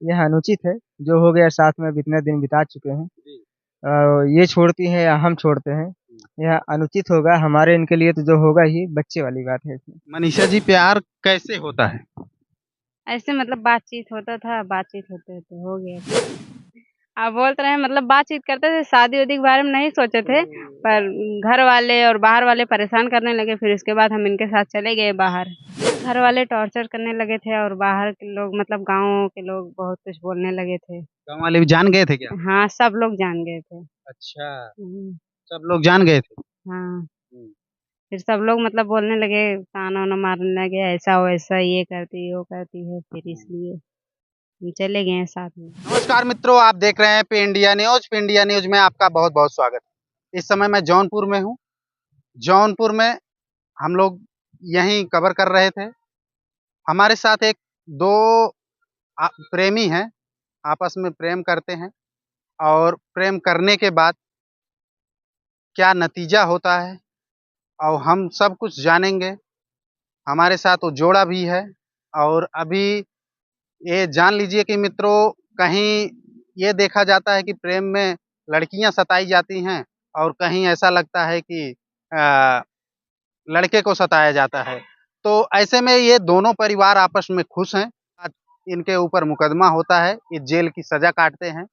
यह अनुचित है। जो हो गया साथ में अब इतने दिन बिता चुके हैं। जी। ये छोड़ती हैं या हम छोड़ते हैं, यह अनुचित होगा हमारे इनके लिए, तो जो होगा ही बच्चे वाली बात है इसमें। मनीषा जी, प्यार कैसे होता है? ऐसे मतलब बातचीत होता था, बातचीत होते-होते हो गया। आप बोल तो रहे हैं मतलब बातचीत करते थे, शादी-वादी के बारे में नहीं सोचे थे, पर घर वाले और बाहर वाले परेशान करने लगे, फिर उसके बाद हम इनके साथ चले गए बाहर। घर वाले टॉर्चर करने लगे थे और बाहर के लोग मतलब गाँव के लोग बहुत कुछ बोलने लगे थे। गाँव वाले भी जान गए थे क्या? हाँ, सब लोग जान गए थे। अच्छा, हुँ, सब लोग जान गए थे। हाँ। हुँ। फिर सब लोग मतलब बोलने लगे, ताना-वाना मारने लगे, ऐसा-वैसा ये करती है, वो करती है, फिर इसलिए हम चले गए हैं साथ में। नमस्कार मित्रों, आप देख रहे हैं पे इंडिया न्यूज़। पे इंडिया न्यूज़ में आपका बहुत-बहुत स्वागत है। इस समय मैं जौनपुर में हूँ। जौनपुर में हम लोग यहीं कवर कर रहे थे। हमारे साथ एक 2 प्रेमी हैं, आपस में प्रेम करते हैं और प्रेम करने के बाद क्या नतीजा होता है और हम सब कुछ जानेंगे। हमारे साथ वो जोड़ा भी है और अभी ये जान लीजिए कि मित्रों, कहीं ये देखा जाता है कि प्रेम में लड़कियां सताई जाती हैं और कहीं ऐसा लगता है कि लड़के को सताया जाता है। तो ऐसे में ये दोनों परिवार आपस में खुश हैं। आज इनके ऊपर मुकदमा होता है, ये जेल की सजा काटते हैं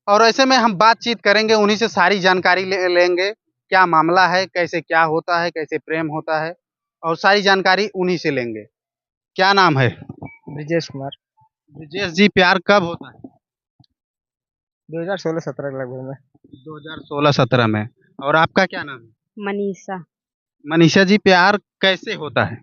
और ऐसे में हम बातचीत करेंगे, उन्हीं से सारी जानकारी लेंगे। क्या मामला है, कैसे क्या होता है, कैसे प्रेम होता है और सारी जानकारी उन्हीं से लेंगे। क्या नाम है? ब्रिजेश कुमार। ब्रिजेश जी, प्यार कब होता है? 2016-17 के लगभग में। 2016-17 में। और आपका क्या नाम है? मनीषा, मनीषा जी, प्यार कैसे होता है?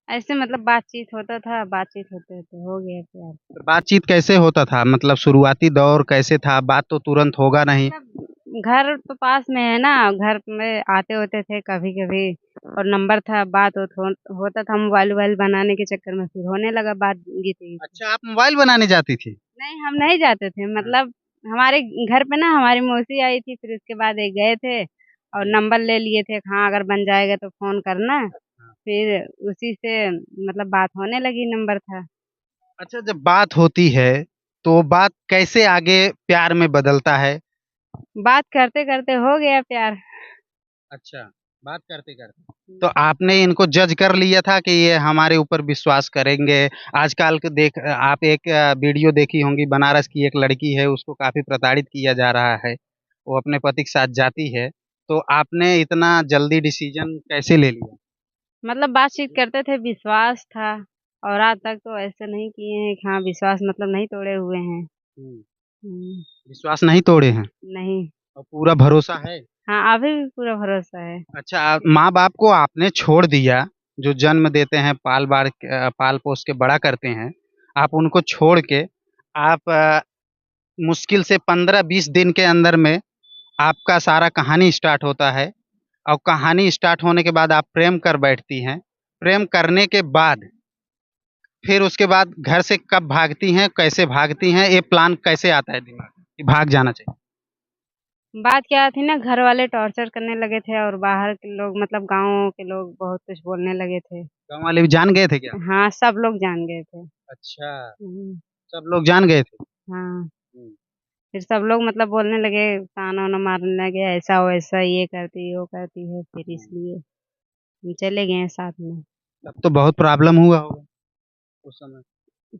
ऐसे मतलब बातचीत होता था, बातचीत होते-होते हो गया प्यार। बातचीत कैसे होता था? मतलब शुरुआती दौर कैसे था? बात तो तुरंत होगा नहीं। मतलब घर तो पास में है ना, घर में आते होते थे कभी-कभी और नंबर था, बात-वूत होता था, मोबाइल-वोबाइल बनाने के चक्कर में फिर होने लगा बात गीत-वीत। अच्छा, आप मोबाइल बनाने जाती थी? नहीं, हम नहीं जाते थे हाँ, मतलब हमारे घर पे ना हमारी मौसी आई थी, फिर उसके बाद एक गए थे और जी, नंबर ले लिए थे, हाँ, अगर बन जाएगा तो फ़ोन करना। हाँ। फिर उसी से मतलब बात होने लगी, नंबर था। अच्छा, जब बात होती है, तो बात कैसे आगे प्यार में बदलता है? बात करते-करते हो गया प्यार। अच्छा, बात करते-करते। तो आपने इनको जज कर लिया था कि ये हमारे ऊपर विश्वास करेंगे। आजकल के आप एक वीडियो देखी होंगी, बनारस की एक लड़की है, उसको काफ़ी प्रताड़ित किया जा रहा है। वो अपने पति के साथ जाती है, तो आपने इतना जल्दी डिसीज़न कैसे ले लिया? मतलब बातचीत करते थे, विश्वास था और आज तक तो ऐसे नहीं किए हैं कि हाँ, विश्वास मतलब नहीं तोड़े हुए हैं। हुँ, हुँ, विश्वास नहीं तोड़े हैं नहीं। और पूरा भरोसा है। हाँ, अभी भी पूरा भरोसा है। अच्छा, माँ-बाप को आपने छोड़ दिया, जो जन्म देते हैं, पाल-पोस के बड़ा करते हैं, आप उनको छोड़ के आप मुश्किल से 15-20 दिन के अंदर में आपका सारा कहानी स्टार्ट होता है और कहानी स्टार्ट होने के बाद आप प्रेम कर बैठती हैं। प्रेम करने के बाद फिर उसके बाद घर से कब भागती हैं, कैसे भागती हैं, ये प्लान कैसे आता है दिमाग में कि भाग जाना चाहिए? बात क्या थी ना घर वाले टॉर्चर करने लगे थे और बाहर के लोग मतलब गाँव के लोग बहुत कुछ बोलने लगे थे। गाँव वाले भी जान गए थे क्या? हाँ, सब लोग जान गए थे। अच्छा, हुँ, सब लोग जान गए थे। हाँ, हुँ। फिर सब लोग मतलब बोलने लगे, ताना-वाना मारने लगे, ऐसा-वैसा ये करती है, वो करती है, फिर हुँ। इसलिए हम चले गए हैं साथ में। तब तो बहुत प्रॉब्लम हुआ होगा उस समय।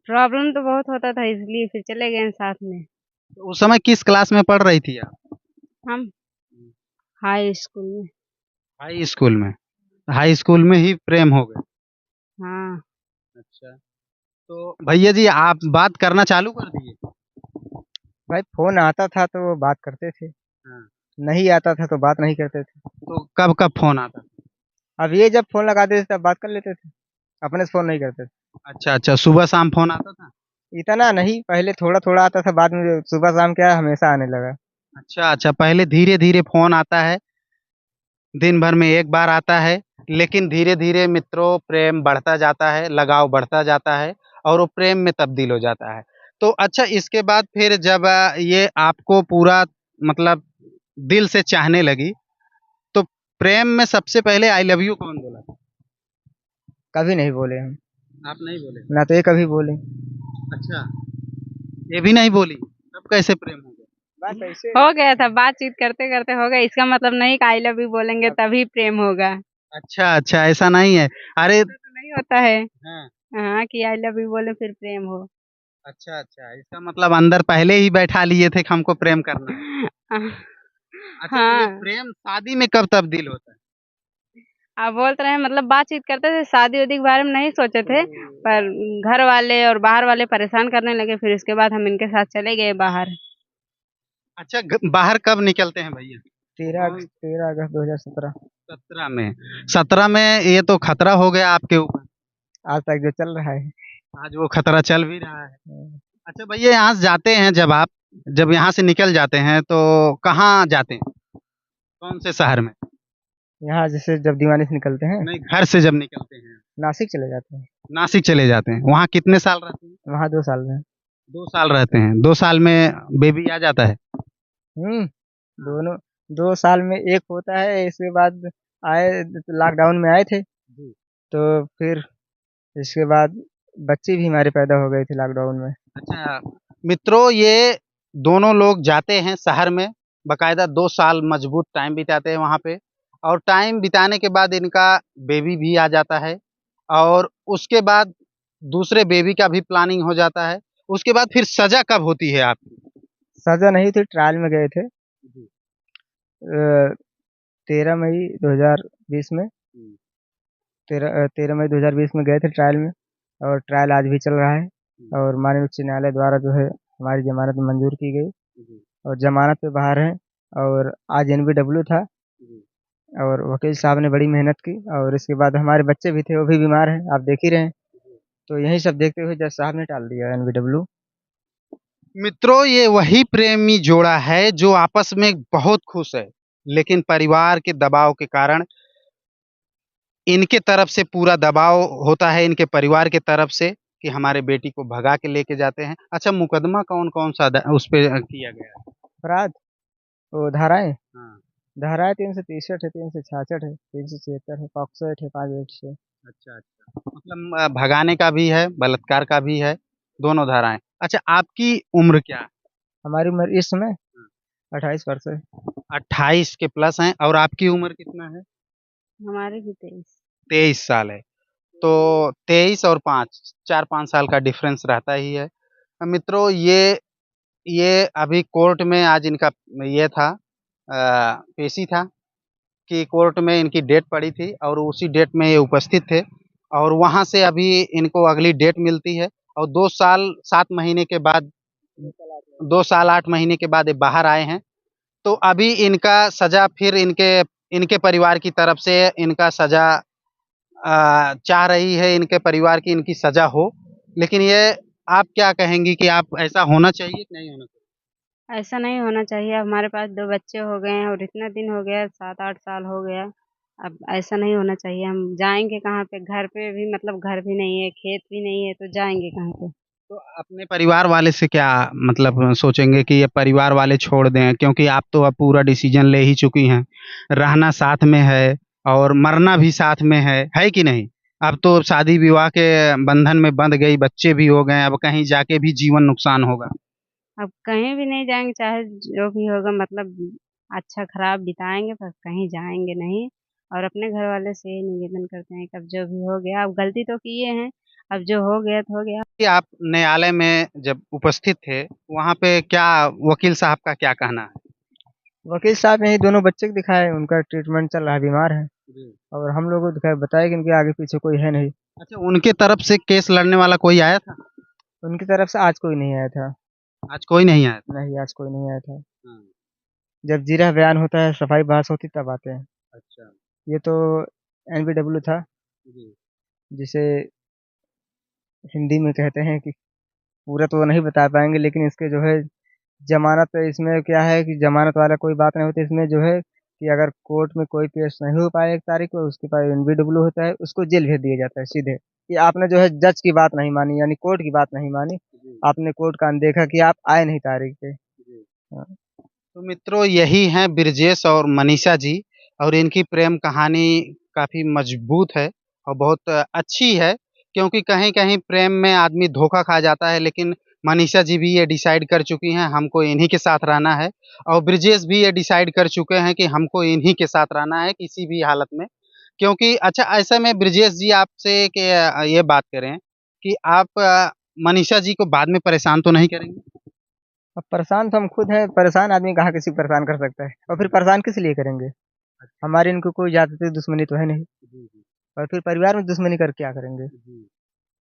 प्रॉब्लम तो बहुत होता था इसलिए फिर चले गए हैं साथ में। तो उस समय किस क्लास में पढ़ रही थी आप? हम हुँ। हाई स्कूल में। हाई स्कूल में। हाई स्कूल में ही प्रेम हो गए। हाँ, अच्छा। तो भैया जी, आप बात करना चालू कर दिए? भाई फ़ोन आता था तो वो बात करते थे, हाँ। नहीं आता था तो बात नहीं करते थे। तो कब-कब फ़ोन आता था? अब ये जब फ़ोन लगाते थे तब बात कर लेते थे, अपने से फ़ोन नहीं करते थे। अच्छा, अच्छा, सुबह-शाम फ़ोन आता था? इतना नहीं, पहले थोड़ा-थोड़ा आता था, बाद में सुबह-शाम क्या हमेशा आने लगा। अच्छा, अच्छा, पहले धीरे-धीरे फ़ोन आता है, दिन भर में 1 बार आता है, लेकिन धीरे-धीरे मित्रों प्रेम बढ़ता जाता है, लगाव बढ़ता जाता है और वो प्रेम में तब्दील हो जाता है। तो अच्छा, इसके बाद फिर जब ये आपको पूरा मतलब दिल से चाहने लगी, तो प्रेम में सबसे पहले आई लव यू कौन बोला था? कभी नहीं बोले हम, आप नहीं बोले? ना तो ये कभी बोले। अच्छा, ये भी नहीं बोली, तब कैसे प्रेम हो गया? बस ऐसे हो गया था, बातचीत करते करते हो गया। इसका मतलब नहीं कि आई लव यू बोलेंगे तभी प्रेम होगा। अच्छा अच्छा, ऐसा नहीं है। अरे ऐसा तो नहीं होता है। हाँ, हाँ, कि आई लव यू बोले फिर प्रेम हो। अच्छा अच्छा, इसका मतलब अंदर पहले ही बैठा लिए थे कि हमको प्रेम करना है। अच्छा, तो ये हाँ, प्रेम शादी में कब तब्दील होता है? आप बोल तो रहे हैं मतलब बातचीत करते थे, शादी वादी के बारे में नहीं सोचे थे, पर घर वाले और बाहर वाले परेशान करने लगे, फिर उसके बाद हम इनके साथ चले गए बाहर। अच्छा, बाहर कब निकलते हैं भैया? 13 अगस्त 2017 17 में। 17 में ये तो खतरा हो गया आपके ऊपर। आज तक जो चल रहा है। आज वो खतरा चल भी रहा है। अच्छा भैया, यहाँ से जाते हैं जब आप, जब यहाँ से निकल जाते हैं तो कहाँ जाते हैं? कौन से शहर में? यहाँ जैसे जब दीवानी से निकलते हैं, नहीं, घर से जब निकलते हैं। नासिक चले जाते हैं। नासिक चले जाते हैं। वहाँ कितने साल रहते हैं? वहाँ 2 साल में। 2 साल रहते हैं। 2 साल में बेबी आ जाता है? हम्म दोनों 2 साल में एक होता है। इसके बाद आए तो लॉकडाउन में आए थे, जी। तो फिर इसके बाद बच्चे भी हमारे पैदा हो गए थे लॉकडाउन में। अच्छा, मित्रों ये दोनों लोग जाते हैं शहर में, बाकायदा 2 साल मजबूत टाइम बिताते हैं वहाँ पे, और टाइम बिताने के बाद इनका बेबी भी आ जाता है, और उसके बाद दूसरे बेबी का भी प्लानिंग हो जाता है। उसके बाद फिर सज़ा कब होती है आपकी? सजा नहीं थी, ट्रायल में गए थे। जी। 13 मई 2020 में। हुँ, 13 मई 2020 में गए थे ट्रायल में, और ट्रायल आज भी चल रहा है। हुँ, और माननीय उच्च न्यायालय द्वारा जो है हमारी ज़मानत मंजूर की गई, जी, और ज़मानत पे बाहर हैं। और आज एनबीडब्ल्यू था, जी। और वकील साहब ने बड़ी मेहनत की, और इसके बाद हमारे बच्चे भी थे, वो भी बीमार हैं, आप देख ही रहे हैं। तो यही सब देखते हुए जज साहब ने टाल दिया एनबीडब्ल्यू। मित्रों ये वही प्रेमी जोड़ा है जो आपस में बहुत खुश है, लेकिन परिवार के दबाव के कारण इनके तरफ से पूरा दबाव होता है, इनके परिवार के तरफ से, कि हमारे बेटी को भगा के लेके जाते हैं। अच्छा, मुकदमा कौन-कौन सा उस पे किया गया है? अपराध, वो धाराएं हाँ, धाराएं 363 है, 366 है, 376 है, पॉक्सो एक्ट है 5 से। अच्छा, अच्छा। मतलब भगाने का भी है, बलात्कार का भी है, दोनों धाराएँ। अच्छा, आपकी उम्र क्या है? हमारी उम्र इस समय 28 वर्ष है। 28 के प्लस हैं, और आपकी उम्र कितना है? हमारे भी 23। 23 साल है। तो 23 और 5, 4-5 साल का डिफरेंस रहता ही है। मित्रों ये अभी कोर्ट में आज इनका ये था, पेशी था, कि कोर्ट में इनकी डेट पड़ी थी और उसी डेट में ये उपस्थित थे, और वहाँ से अभी इनको अगली डेट मिलती है, और 2 साल 7 महीने के बाद, 2 साल 8 महीने के बाद ये बाहर आए हैं। तो अभी इनका सज़ा फिर इनके इनके परिवार की तरफ से इनका सज़ा चाह रही है, इनके परिवार की इनकी सज़ा हो। लेकिन ये आप क्या कहेंगी कि आप ऐसा होना चाहिए कि नहीं होना चाहिए? ऐसा नहीं होना चाहिए। हमारे पास 2 बच्चे हो गए हैं और इतना दिन हो गया, 7-8 साल हो गया। अब ऐसा नहीं होना चाहिए। हम जाएँगे कहाँ पे? घर पे भी मतलब घर भी नहीं है, खेत भी नहीं है, तो जाएँगे कहाँ पे? तो अपने परिवार वाले से क्या मतलब सोचेंगे कि ये परिवार वाले छोड़ दें? क्योंकि आप तो अब पूरा डिसीज़न ले ही चुकी हैं। रहना साथ में है और मरना भी साथ में है कि नहीं? अब तो शादी-विवाह के बंधन में बंध गई, बच्चे भी हो गए, अब कहीं जाके भी जीवन नुकसान होगा। अब कहीं भी नहीं जाएँगे, चाहे जो भी होगा मतलब अच्छा-खराब बिताएँगे, पर कहीं जाएँगे नहीं। और अपने घर वाले से यही निवेदन करते हैं कि अब जो भी हो गया, अब गलती तो किए हैं, अब जो हो गया तो हो गया। कि आप न्यायालय में जब उपस्थित थे, वहाँ पे क्या वकील साहब का क्या कहना है? वकील साहब ने ही दोनों बच्चे को दिखाए, उनका ट्रीटमेंट चल रहा है, बीमार है। जी। और हम लोगों को दिखाया, बताया कि इनके आगे पीछे कोई है नहीं। अच्छा, उनके तरफ से केस लड़ने वाला कोई आया था? उनकी तरफ से आज कोई नहीं आया था। आज कोई नहीं आया था? नहीं, आज कोई नहीं आया था। हाँ, जब जीरा बयान होता है, सफाई बहस होती तब आते हैं। अच्छा। ये तो एनबीडब्ल्यू था, जी। जिसे हिंदी में कहते हैं कि पूरा तो नहीं बता पाएँगे, लेकिन इसके जो है ज़मानत, इसमें क्या है कि ज़मानत वाला कोई बात नहीं होती इसमें, जो है कि अगर कोर्ट में कोई पेश नहीं हो पाए 1 तारीख को, उसके पास एनबीडब्ल्यू होता है, उसको जेल भेज दिया जाता है सीधे। कि आपने जो है जज की बात नहीं मानी, यानी कोर्ट की बात नहीं मानी, जी, आपने कोर्ट का अनदेखा किया, आप आए नहीं तारीख पे। जी। हाँ। तो मित्रों यही हैं ब्रजेश और मनीषा जी, और इनकी प्रेम कहानी काफ़ी मजबूत है और बहुत अच्छी है, क्योंकि कहीं-कहीं प्रेम में आदमी धोखा खा जाता है, लेकिन मनीषा जी भी ये डिसाइड कर चुकी हैं हमको इन्हीं के साथ रहना है, और ब्रिजेश भी ये डिसाइड कर चुके हैं कि हमको इन्हीं के साथ रहना है किसी भी हालत में। क्योंकि अच्छा, ऐसे में ब्रिजेश जी आपसे कि ये बात करें कि आप मनीषा जी को बाद में परेशान तो नहीं करेंगे? अब परेशान तो हम खुद हैं, परेशान आदमी कहाँ किसी को परेशान कर सकता है, और फिर परेशान किस लिए करेंगे? हमारी इनको कोई ज़्यादा दुश्मनी तो है नहीं, जी, जी, और फिर परिवार में दुश्मनी कर क्या करेंगे? जी,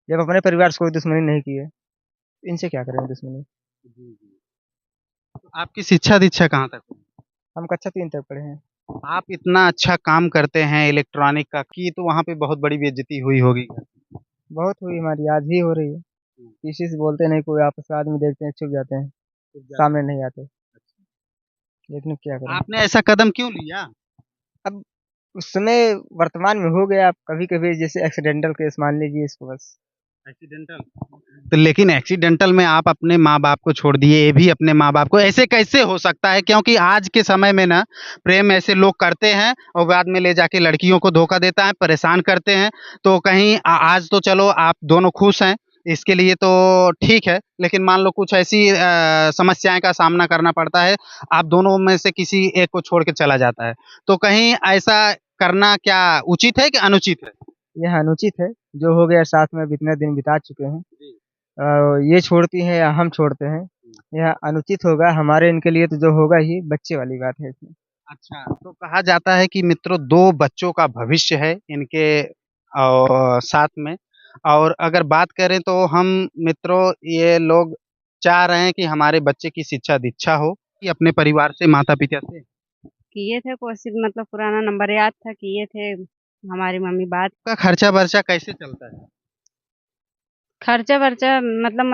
जब अपने परिवार से कोई दुश्मनी नहीं की है, तो इनसे क्या करेंगे दुश्मनी? जी, जी। तो आपकी शिक्षा दीक्षा कहाँ तक हुई? हम कक्षा 3 तक पढ़े हैं। आप इतना अच्छा काम करते हैं इलेक्ट्रॉनिक का, कि तो वहाँ पे बहुत बड़ी बेइज्जती हुई होगी। बहुत हुई, हमारी आज भी हो रही है। किसी से बोलते नहीं, कोई आपस में आदमी देखते हैं चुप जाते हैं, सामने नहीं आते, लेकिन क्या करें? आपने ऐसा कदम क्यों लिया? अब उस समय वर्तमान में हो गया, अब कभी-कभी जैसे एक्सीडेंटल केस मान लीजिए इसको बस। एक्सीडेंटल? तो लेकिन एक्सीडेंटल में आप अपने माँ-बाप को छोड़ दिए, ये भी अपने माँ-बाप को, ऐसे कैसे हो सकता है? क्योंकि आज के समय में ना प्रेम ऐसे लोग करते हैं और बाद में ले जाके लड़कियों को धोखा देता है, परेशान करते हैं। तो कहीं आज तो चलो आप दोनों खुश हैं, इसके लिए तो ठीक है, लेकिन मान लो कुछ ऐसी समस्याएँ का सामना करना पड़ता है, आप दोनों में से किसी एक को छोड़ के चला जाता है। तो कहीं ऐसा करना क्या उचित है कि अनुचित है? यह अनुचित है, जो हो गया साथ में अब इतने दिन बिता चुके हैं। ये छोड़ती हैं या हम छोड़ते हैं, यह अनुचित होगा हमारे इनके लिए, तो जो होगा ही बच्चे वाली बात है इसमें। अच्छा, तो कहा जाता है कि मित्रों 2 बच्चों का भविष्य है इनके साथ में, और अगर बात करें तो हम मित्रों ये लोग चाह रहे हैं कि हमारे बच्चे की शिक्षा-दीक्षा हो, कि अपने परिवार से, माता-पिता से। किए थे कोशिश, मतलब पुराना नंबर याद था, किए थे, हमारी मम्मी बात। आपका खर्चा-वर्चा कैसे चलता है? खर्चा-वर्चा मतलब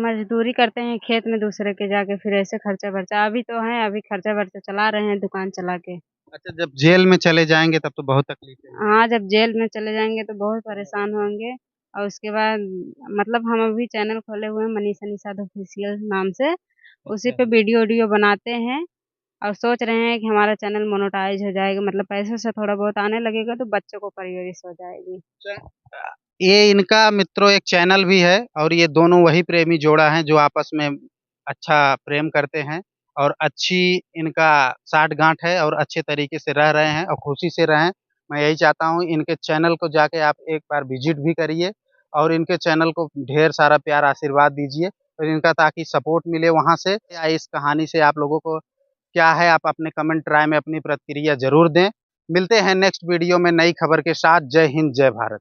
मज़दूरी करते हैं खेत में दूसरे के जाके, फिर ऐसे खर्चा-वर्चा अभी तो हैं, अभी खर्चा-वर्चा चला रहे हैं दुकान चला के। अच्छा, जब जेल में चले जाएँगे तब तो बहुत तकलीफ़ें होंगी। हाँ, जब जेल में चले जाएँगे तो बहुत परेशान होंगे, और उसके बाद मतलब हम अभी चैनल खोले हुए हैं मनीषा निषाद ऑफ़िशियल नाम से, उसी अच्छा। पे वीडियो-वूडियो बनाते हैं, और सोच रहे हैं कि हमारा चैनल मोनेटाइज़ हो जाएगा, मतलब पैसे-वैसा थोड़ा बहुत आने लगेगा तो बच्चों को परवरिश हो जाएगी। ये इनका मित्रों एक चैनल भी है, और ये दोनों वही प्रेमी जोड़ा है जो आपस में अच्छा प्रेम करते हैं, और अच्छी इनका साठ-गाँठ है, और अच्छे तरीके से रह रहे हैं और खुशी से रहें। मैं यही चाहता हूँ, इनके चैनल को जाके आप एक बार विज़िट भी करिए, और इनके चैनल को ढेर सारा प्यार आशीर्वाद दीजिए, और इनका ताकि सपोर्ट मिले वहाँ से। या इस कहानी से आप लोगों को क्या है, आप अपने कमेंट राय में अपनी प्रतिक्रिया ज़रूर दें। मिलते हैं नेक्स्ट वीडियो में नई खबर के साथ। जय हिंद, जय भारत।